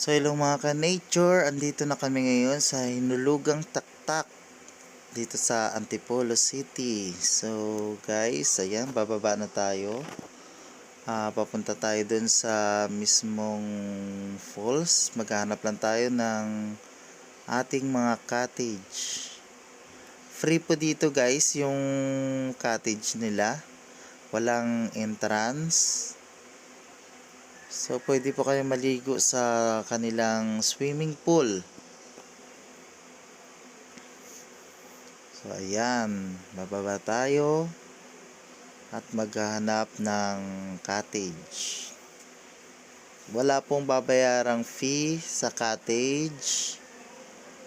So hello mga ka-nature, andito na kami ngayon sa Hinulugang Taktak dito sa Antipolo City. So guys, ayan, bababa na tayo. Papunta tayo dun sa mismong falls. Maghanap lang tayo ng ating mga cottage. Free po dito guys yung cottage nila. Walang entrance. So, pwede po kayo maligo sa kanilang swimming pool. So, ayan. Bababa tayo at maghahanap ng cottage. Wala pong babayarang fee sa cottage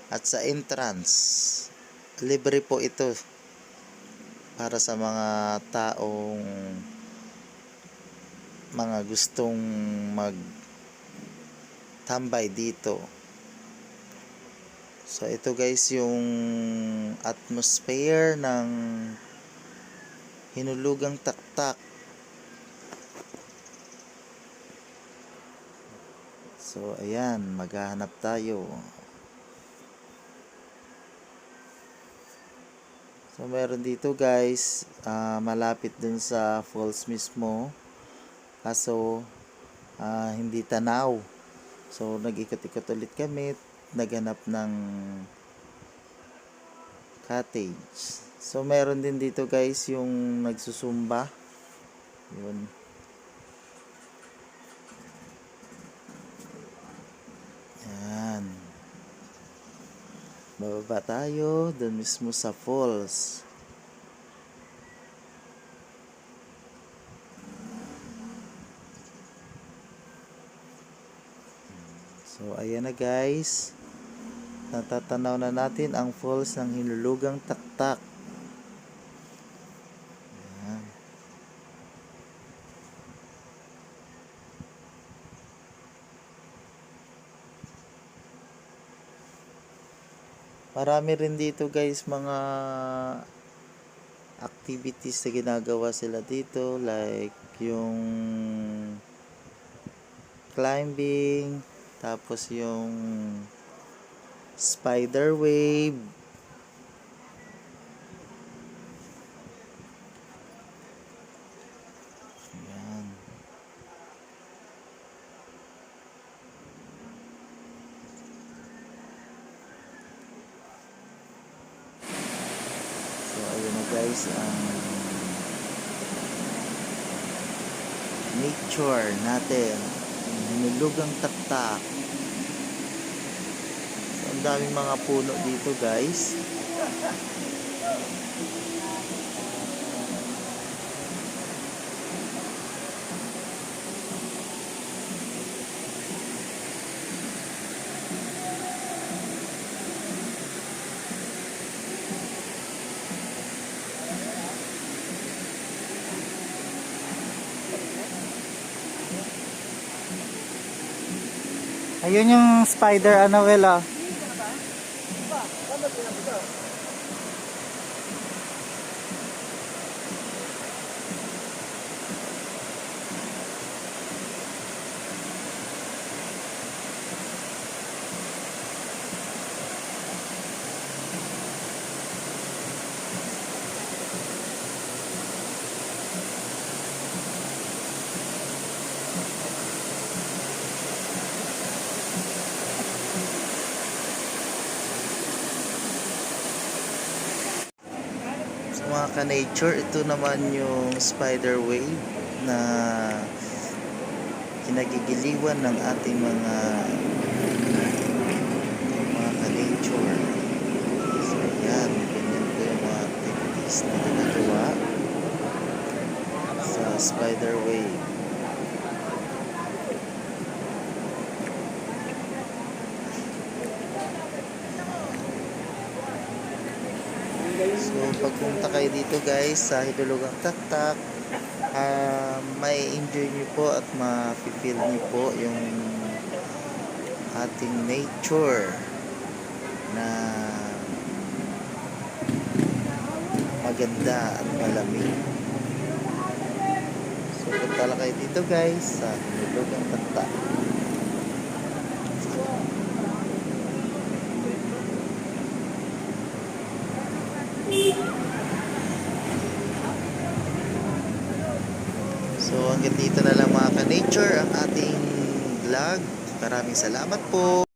at sa entrance. Libre po ito para sa mga taong mga gustong magtambay dito. So ito guys yung atmosphere ng Hinulugang Taktak. So ayan, maghahanap tayo. So meron dito guys, malapit dun sa falls mismo. Kaso hindi tanaw. So nag-ikot-ikot ulit kami, naghanap ng cottage. So meron din dito guys yung nagsusumba. Yun. Yan. Bababa tayo dun mismo sa falls. So, ayan na guys. Natatanaw na natin ang falls ng Hinulugang Taktak. Ayan. Marami rin dito guys mga activities na ginagawa sila dito. Like yung climbing. Tapos yung spider wave. Ayan. So ayun na guys ang nature natin. Hinulugang Taktak. So, ang daming mga puno dito guys. Ayun yung spider Annabelle ah. So mga ka-nature, ito naman yung spider wave na kinagigiliwan ng ating mga ka-nature. So yan, ganyan po yung mga activities na ginagawa sa spider wave. So pagpunta kayo dito guys sa Hinulugang Taktak, may enjoy nyo po at ma-feel nyo po yung ating nature na maganda at malamig. So punta lang kayo dito guys sa Hinulugang Taktak. So hanggang dito na lang mga ka-nature ang ating vlog. Maraming salamat po.